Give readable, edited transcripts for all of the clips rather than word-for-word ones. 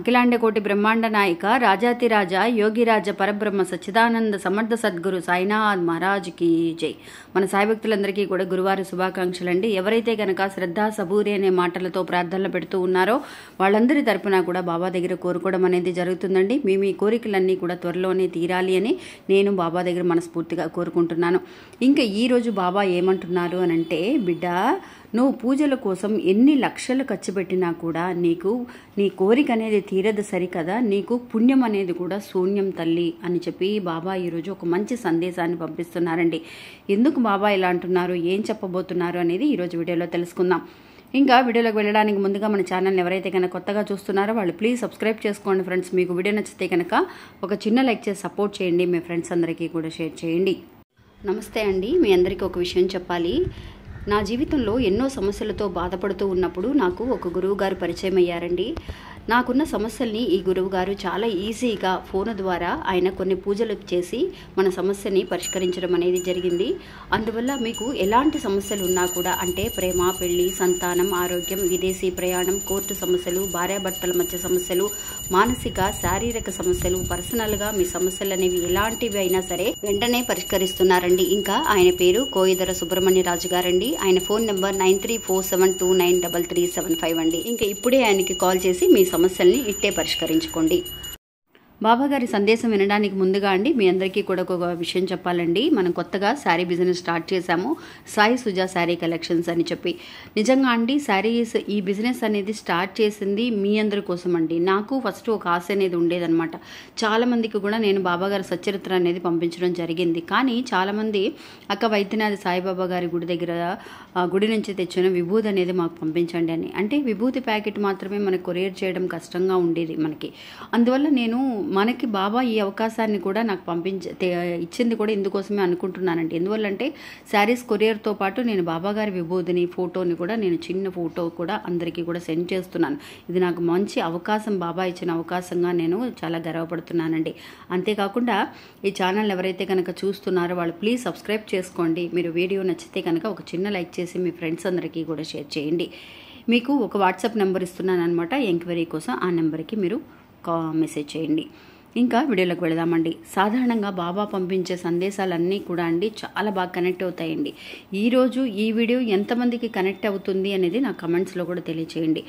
అఖిలాండ కోటి బ్రహ్మాండ నాయక రాజాతిరాజ యోగిరాజ పరబ్రహ్మ సచ్చిదానంద సమర్థ సద్గురు సాయినాథ్ మహారాజ్కి జై. మన సాయి భక్తులందరికీ కూడా గురువారి శుభాకాంక్షలు అండి. ఎవరైతే కనుక శ్రద్ధ సబూరి అనే మాటలతో ప్రార్థనలు పెడుతూ ఉన్నారో వాళ్ళందరి తరపున కూడా బాబా దగ్గర కోరుకోవడం అనేది జరుగుతుందండి. మీ కోరికలన్నీ కూడా త్వరలోనే తీరాలి అని నేను బాబా దగ్గర మనస్ఫూర్తిగా కోరుకుంటున్నాను. ఇంకా ఈరోజు బాబా ఏమంటున్నారు అని అంటే, బిడ్డ నువ్వు పూజల కోసం ఎన్ని లక్షలు ఖర్చు పెట్టినా కూడా నీకు నీ కోరిక అనేది తీరదు సరికదా, నీకు పుణ్యం అనేది కూడా శూన్యం తల్లి అని చెప్పి బాబా ఈరోజు ఒక మంచి సందేశాన్ని పంపిస్తున్నారండి. ఎందుకు బాబా ఇలా అంటున్నారు, ఏం చెప్పబోతున్నారు అనేది ఈరోజు వీడియోలో తెలుసుకుందాం. ఇంకా వీడియోలోకి వెళ్ళడానికి ముందుగా మన ఛానల్ని ఎవరైతే కనుక కొత్తగా చూస్తున్నారో వాళ్ళు ప్లీజ్ సబ్స్క్రైబ్ చేసుకోండి ఫ్రెండ్స్. మీకు వీడియో నచ్చితే కనుక ఒక చిన్న లైక్ చేసి సపోర్ట్ చేయండి, మీ ఫ్రెండ్స్ అందరికీ కూడా షేర్ చేయండి. నమస్తే అండి. మీ అందరికీ ఒక విషయం చెప్పాలి. నా జీవితంలో ఎన్నో సమస్యలతో బాధపడుతూ ఉన్నప్పుడు నాకు ఒక గురువు గారు పరిచయం అయ్యారండి. నాకున్న సమస్యల్ని ఈ గురువు గారు చాలా ఈజీగా ఫోన్ ద్వారా ఆయన కొన్ని పూజలు చేసి మన సమస్యని పరిష్కరించడం అనేది జరిగింది. అందువల్ల మీకు ఎలాంటి సమస్యలు ఉన్నా కూడా, అంటే ప్రేమ, పెళ్లి, సంతానం, ఆరోగ్యం, విదేశీ ప్రయాణం, కోర్టు సమస్యలు, భార్యాభర్తల మధ్య సమస్యలు, మానసిక శారీరక సమస్యలు, పర్సనల్గా మీ సమస్యలు అనేవి ఎలాంటివి అయినా సరే వెంటనే పరిష్కరిస్తున్నారండి. ఇంకా ఆయన పేరు కోయిదర సుబ్రహ్మణ్య రాజు గారండి. ఆయన ఫోన్ నెంబర్ 9347293375 అండి. ఇంకా ఇప్పుడే ఆయనకి కాల్ చేసి మీ సమస్యల్ని ఇట్టే పరిష్కరించుకోండి. బాబాగారి సందేశం వినడానికి ముందుగా అండి మీ అందరికీ కూడా ఒక విషయం చెప్పాలండి. మనం కొత్తగా శారీ బిజినెస్ స్టార్ట్ చేశాము, సాయి సుజా శారీ కలెక్షన్స్ అని చెప్పి. నిజంగా అండి శారీస్ ఈ బిజినెస్ అనేది స్టార్ట్ చేసింది మీ అందరి కోసం అండి. నాకు ఫస్ట్ ఒక ఆశ అనేది ఉండేదన్నమాట. చాలామందికి కూడా నేను బాబాగారి సచ్చరిత్ర అనేది పంపించడం జరిగింది. కానీ చాలామంది అక్క వైద్యనాథ్ సాయిబాబా గారి గుడి దగ్గర గుడి నుంచి తెచ్చిన విభూతి అనేది మాకు పంపించండి అని. అంటే విభూతి ప్యాకెట్ మాత్రమే మనకు కొరియర్ చేయడం కష్టంగా ఉండేది మనకి. అందువల్ల నేను మనకి బాబా ఈ అవకాశాన్ని కూడా నాకు ఇచ్చింది కూడా ఇందుకోసమే అనుకుంటున్నానండి. ఎందువల్లంటే శారీస్ కొరియర్తో పాటు నేను బాబా గారి విభూతిని ఫోటోని కూడా నేను చిన్న ఫోటో కూడా అందరికీ కూడా సెండ్ చేస్తున్నాను. ఇది నాకు మంచి అవకాశం, బాబా ఇచ్చిన అవకాశంగా నేను చాలా గర్వపడుతున్నానండి. అంతేకాకుండా ఈ ఛానల్ ఎవరైతే కనుక చూస్తున్నారో వాళ్ళు ప్లీజ్ సబ్స్క్రైబ్ చేసుకోండి. మీరు వీడియో నచ్చితే కనుక ఒక చిన్న లైక్ చేసి మీ ఫ్రెండ్స్ అందరికీ కూడా షేర్ చేయండి. మీకు ఒక వాట్సాప్ నెంబర్ ఇస్తున్నాను అనమాట, ఎంక్వైరీ కోసం. ఆ నెంబర్కి మీరు మెసేజ్ చేయండి. ఇంకా వీడియోలోకి వెళదామండి. సాధారణంగా బాబా పంపించే సందేశాలన్నీ కూడా అండి చాలా బాగా కనెక్ట్ అవుతాయండి. ఈరోజు ఈ వీడియో ఎంతమందికి కనెక్ట్ అవుతుంది అనేది నా కమెంట్స్లో కూడా తెలియచేయండి.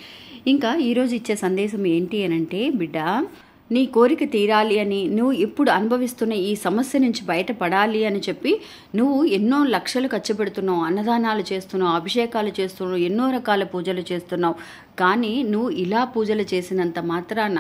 ఇంకా ఈరోజు ఇచ్చే సందేశం ఏంటి అని అంటే, బిడ్డ నీ కోరిక తీరాలి అని, నువ్వు ఇప్పుడు అనుభవిస్తున్న ఈ సమస్య నుంచి బయటపడాలి అని చెప్పి నువ్వు ఎన్నో లక్షలు ఖర్చు పెడుతున్నావు, అన్నదానాలు చేస్తున్నావు, అభిషేకాలు చేస్తున్నావు, ఎన్నో రకాల పూజలు చేస్తున్నావు. కానీ నువ్వు ఇలా పూజలు చేసినంత మాత్రాన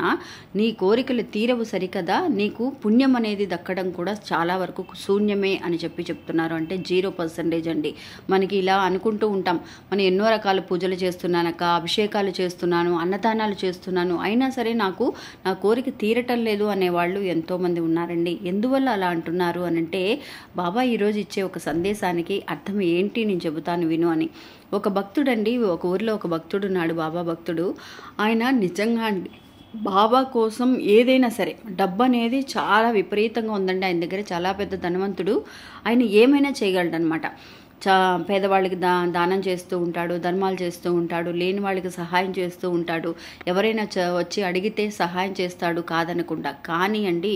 నీ కోరికలు తీరవు సరికదా, నీకు పుణ్యం అనేది దక్కడం కూడా చాలా వరకు శూన్యమే అని చెప్తున్నారు. అంటే 0% అండి. మనకి ఇలా అనుకుంటూ ఉంటాం, మనం ఎన్నో రకాల పూజలు చేస్తున్నానక్క, అభిషేకాలు చేస్తున్నాను, అన్నదానాలు చేస్తున్నాను, అయినా సరే నాకు నా కోరిక తీరటం లేదు అనేవాళ్ళు ఎంతోమంది ఉన్నారండి. ఎందువల్ల అలా అంటున్నారు అని అంటే, బాబా ఈరోజు ఇచ్చే ఒక సందేశానికి అర్థం ఏంటి నేను చెబుతాను విను అని. ఒక భక్తుడండి, ఒక ఊరిలో ఒక భక్తుడు ఉన్నాడు, బాబా భక్తుడు. ఆయన నిజంగా అండి బాబా కోసం ఏదైనా సరే, డబ్బు అనేది చాలా విపరీతంగా ఉందండి ఆయన దగ్గర. చాలా పెద్ద ధనవంతుడు. ఆయన ఏమైనా చేయగలడు అనమాట. పేదవాళ్ళకి దానం చేస్తూ ఉంటాడు, ధర్మాలు చేస్తూ ఉంటాడు, లేని వాళ్ళకి సహాయం చేస్తూ ఉంటాడు, ఎవరైనా వచ్చి అడిగితే సహాయం చేస్తాడు కాదనకుండా. కానీ అండి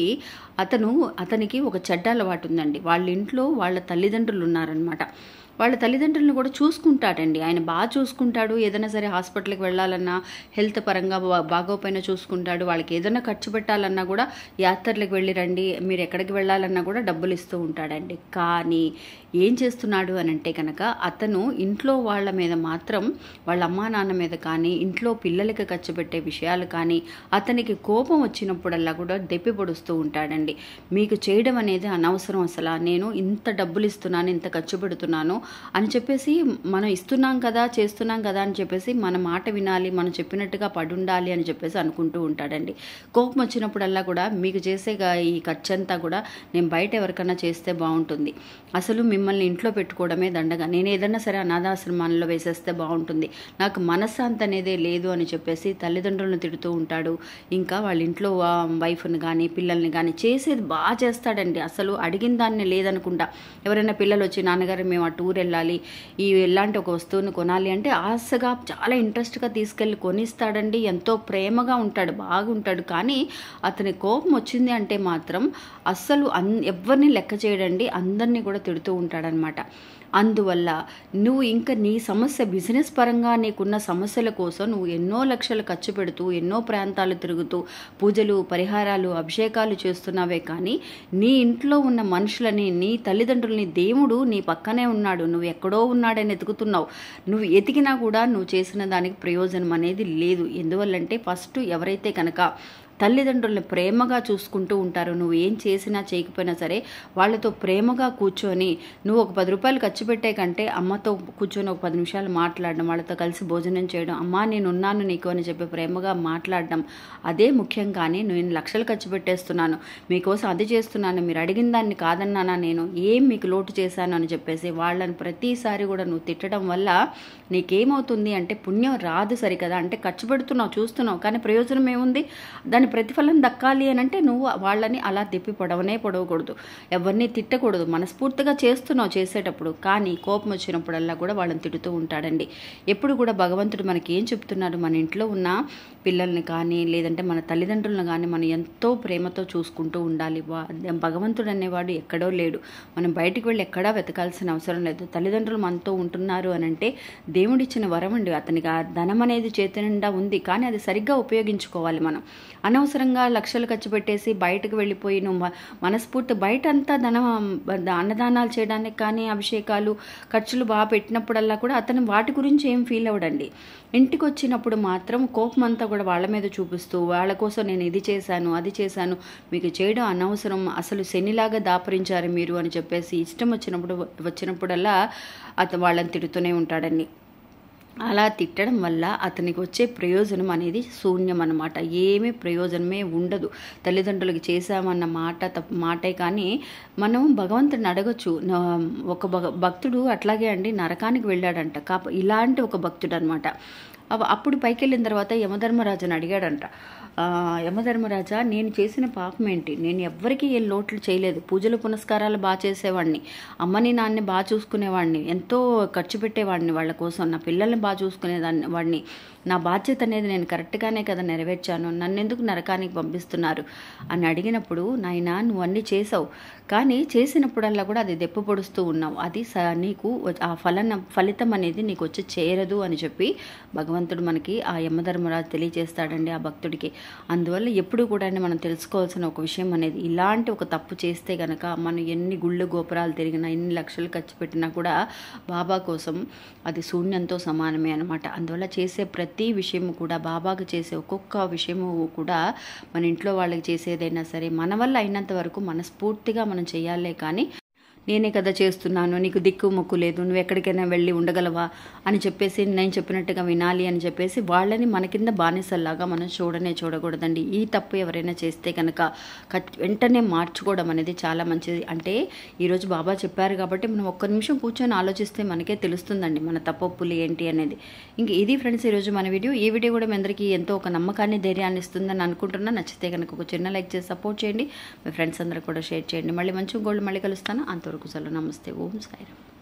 అతనికి ఒక చెడ్డ అలవాటు ఉందండి. వాళ్ళ ఇంట్లో వాళ్ళ తల్లిదండ్రులు ఉన్నారనమాట. వాళ్ళ తల్లిదండ్రులను కూడా చూసుకుంటాడండి ఆయన, బాగా చూసుకుంటాడు. ఏదైనా సరే హాస్పిటల్కి వెళ్ళాలన్నా, హెల్త్ పరంగా బాగోపోయినా చూసుకుంటాడు. వాళ్ళకి ఏదైనా ఖర్చు పెట్టాలన్నా కూడా యాత్రలకు వెళ్ళి రండి, మీరు ఎక్కడికి వెళ్ళాలన్నా కూడా డబ్బులు ఇస్తూ ఉంటాడండి. కానీ ఏం చేస్తున్నాడు అని అంటే కనుక, అతను ఇంట్లో వాళ్ళ మీద మాత్రం, వాళ్ళ అమ్మా నాన్న మీద కానీ, ఇంట్లో పిల్లలకి ఖర్చు పెట్టే విషయాలు కానీ, అతనికి కోపం వచ్చినప్పుడల్లా కూడా దెప్పి పొడుస్తూ ఉంటాడండి. మీకు చేయడం అనేది అనవసరం, అసలు నేను ఇంత డబ్బులు ఇస్తున్నాను, ఇంత ఖర్చు పెడుతున్నాను అని చెప్పేసి, మనం ఇస్తున్నాం కదా, చేస్తున్నాం కదా అని చెప్పేసి మన మాట వినాలి, మనం చెప్పినట్టుగా పడుండాలి అని చెప్పేసి అనుకుంటూ ఉంటాడండి. కోపం వచ్చినప్పుడల్లా కూడా మీకు చేసే ఈ ఖర్చు అంతా కూడా నేను బయట ఎవరికైనా చేస్తే బాగుంటుంది, అసలు మిమ్మల్ని ఇంట్లో పెట్టుకోవడమే దండగా, నేను ఏదన్నా సరే అనాథాశ్రమాల్లో వేసేస్తే బాగుంటుంది, నాకు మనశ్శాంతి అనేదే లేదు అని చెప్పేసి తల్లిదండ్రులను తిడుతూ ఉంటాడు. ఇంకా వాళ్ళ ఇంట్లో వైఫ్ని కానీ పిల్లల్ని కానీ చేసేది బాగా చేస్తాడండి. అసలు అడిగిన దాన్ని లేదనుకుంటా. ఎవరైనా పిల్లలు వచ్చి, నాన్నగారు మేము ఆ టూర్ ఊరెళ్ళాలి, ఇలాంటి ఒక వస్తువును కొనాలి అంటే ఆశగా చాలా ఇంట్రెస్ట్గా తీసుకెళ్ళి కొనిస్తాడండి. ఎంతో ప్రేమగా ఉంటాడు, బాగుంటాడు. కానీ అతని కోపం వచ్చింది అంటే మాత్రం అస్సలు ఎవరిని లెక్క చేయడండి, అందరినీ కూడా తిడుతూ ఉంటాడనమాట. అందువల్ల నువ్వు ఇంకా నీ సమస్య బిజినెస్ పరంగా నీకున్న సమస్యల కోసం నువ్వు ఎన్నో లక్షలు ఖర్చు పెడుతూ ఎన్నో ప్రాంతాలు తిరుగుతూ పూజలు, పరిహారాలు, అభిషేకాలు చేస్తున్నావే కానీ నీ ఇంట్లో ఉన్న మనుషులని, నీ తల్లిదండ్రులని దేవుడు నీ పక్కనే ఉన్నాడు, నువ్వు ఎక్కడో ఉన్నాడని ఎతుకుతున్నావు. నువ్వు ఎతికినా కూడా నువ్వు చేసిన దానికి ప్రయోజనం అనేది లేదు. ఎందువల్లంటే ఫస్ట్ ఎవరైతే కనుక తల్లిదండ్రులను ప్రేమగా చూసుకుంటూ ఉంటారు, నువ్వు ఏం చేసినా చేయకపోయినా సరే వాళ్ళతో ప్రేమగా కూర్చొని నువ్వు ఒక 10 రూపాయలు ఖర్చు పెట్టే కంటే అమ్మతో కూర్చొని ఒక 10 నిమిషాలు మాట్లాడడం, వాళ్ళతో కలిసి భోజనం చేయడం, అమ్మా నేను ఉన్నాను నీకు అని చెప్పి ప్రేమగా మాట్లాడడం అదే ముఖ్యం. కానీ నేను లక్షలు ఖర్చు పెట్టేస్తున్నాను, మీకోసం అది చేస్తున్నాను, మీరు అడిగిన దాన్ని కాదన్నానా, నేను ఏం మీకు లోటు చేశాను అని చెప్పేసి వాళ్ళని ప్రతిసారి కూడా నువ్వు తిట్టడం వల్ల నీకేమవుతుంది అంటే పుణ్యం రాదు సరికదా. అంటే ఖర్చు పెడుతున్నావు, చూస్తున్నావు, కానీ ప్రయోజనం ఏముంది? దాని ప్రతిఫలం దక్కాలి అని అంటే నువ్వు వాళ్ళని అలా తిప్పి పొడవకూడదు, ఎవరిని తిట్టకూడదు. మనస్ఫూర్తిగా చేస్తున్నావు చేసేటప్పుడు, కానీ కోపం వచ్చినప్పుడల్లా కూడా వాళ్ళని తిడుతూ ఉంటాడండి. ఎప్పుడు కూడా భగవంతుడు మనకి ఏం చెప్తున్నారు, మన ఇంట్లో ఉన్న పిల్లల్ని కానీ లేదంటే మన తల్లిదండ్రులను కానీ మనం ఎంతో ప్రేమతో చూసుకుంటూ ఉండాలి. భగవంతుడు అనేవాడు ఎక్కడో లేడు, మనం బయటికి వెళ్ళి ఎక్కడా వెతకాల్సిన అవసరం లేదు. తల్లిదండ్రులు మనతో ఉంటున్నారు అని అంటే దేవుడిచ్చిన వరం అండి. అతనికి ఆ ధనం అనేది చేతి నిండా ఉంది, కానీ అది సరిగ్గా ఉపయోగించుకోవాలి. మనం అనవసరంగా లక్షలు ఖర్చు పెట్టేసి బయటకు వెళ్ళిపోయి నువ్వు మనస్ఫూర్తి బయట అంతా అన్నదానాలు చేయడానికి కానీ అభిషేకాలు ఖర్చులు బాగా పెట్టినప్పుడల్లా కూడా అతను వాటి గురించి ఏం ఫీల్ అవ్వడండి. ఇంటికి వచ్చినప్పుడు మాత్రం కోపం అంతా కూడా వాళ్ళ మీద చూపిస్తూ వాళ్ళ కోసం నేను ఇది చేశాను, అది చేశాను, మీకు చేయడం అనవసరం, అసలు శనిలాగా దాపరించారు మీరు అని చెప్పేసి ఇష్టం వచ్చినప్పుడల్లా వాళ్ళని తిడుతూనే ఉంటాడండి. అలా తిట్టడం వల్ల అతనికి వచ్చే ప్రయోజనం అనేది శూన్యం అన్నమాట. ఏమీ ప్రయోజనమే ఉండదు. తల్లిదండ్రులకి చేశామన్న మాటే కానీ మనం భగవంతుడిని అడగచ్చు. ఒక భక్తుడు అట్లాగే అండి నరకానికి వెళ్ళాడంట. ఇలాంటి ఒక భక్తుడు అనమాట. అప్పుడు పైకి వెళ్ళిన తర్వాత యమధర్మరాజుని అడిగాడంట, యమధర్మరాజా నేను చేసిన పాపం ఏంటి? నేను ఎవ్వరికీ ఏ లోట్లు చేయలేదు, పూజలు పునస్కారాలు బాగా చేసేవాడిని, అమ్మని నాన్నని బాగా చూసుకునేవాడిని, ఎంతో ఖర్చు పెట్టేవాడిని వాళ్ళ కోసం, నా పిల్లల్ని బాగా వాడిని, నా బాధ్యత అనేది నేను కరెక్ట్గానే కదా నెరవేర్చాను, నన్ను ఎందుకు నరకానికి పంపిస్తున్నారు అని అడిగినప్పుడు, నాయనా నువ్వు అన్నీ చేసావు, కానీ చేసినప్పుడల్లా కూడా అది దెప్ప పొడుస్తూ ఉన్నావు, అది నీకు ఆ ఫలితం అనేది నీకు వచ్చి చేరదు అని చెప్పి భగవంతుడు మనకి ఆ యమధర్మరాజు తెలియజేస్తాడండి ఆ భక్తుడికి. అందువల్ల ఎప్పుడు కూడా మనం తెలుసుకోవాల్సిన ఒక విషయం అనేది, ఇలాంటి ఒక తప్పు చేస్తే గనక మనం ఎన్ని గుళ్ళు గోపురాలు తిరిగినా ఎన్ని లక్షలు ఖర్చు పెట్టినా కూడా బాబా కోసం అది శూన్యంతో సమానమే అనమాట. అందువల్ల చేసే ప్రతి విషయము కూడా బాబాకు చేసే ఒక్కొక్క విషయము కూడా మన ఇంట్లో వాళ్ళకి చేసేదైనా సరే మన వల్ల అయినంత వరకు మనస్ఫూర్తిగా మనం చేయాలే కానీ నేనే కదా చేస్తున్నాను, నీకు దిక్కు మొక్కు లేదు, నువ్వు ఎక్కడికైనా వెళ్ళి ఉండగలవా అని చెప్పేసి నేను చెప్పినట్టుగా వినాలి అని చెప్పేసి వాళ్ళని మన కింద బానిసల్లాగా మనం చూడకూడదండి. ఈ తప్పు ఎవరైనా చేస్తే కనుక వెంటనే మార్చుకోవడం అనేది చాలా మంచిది. అంటే ఈరోజు బాబా చెప్పారు కాబట్టి మనం ఒక్క నిమిషం కూర్చొని ఆలోచిస్తే మనకే తెలుస్తుందండి మన తప్పులు ఏంటి అనేది. ఇంక ఇది ఫ్రెండ్స్ ఈరోజు మన వీడియో. ఈ వీడియో కూడా మీ అందరికీ ఎంతో ఒక నమ్మకాన్ని, ధైర్యాన్ని ఇస్తుందని అనుకుంటున్నా. నచ్చితే కనుక ఒక చిన్న లైక్ చేసి సపోర్ట్ చేయండి, మీ ఫ్రెండ్స్ అందరూ కూడా షేర్ చేయండి. మళ్ళీ మంచి గోల్డ్ మళ్ళీ కలుస్తాను. అంతవరకు సెలవు. నమస్తే. ఓం సాయిరామ్.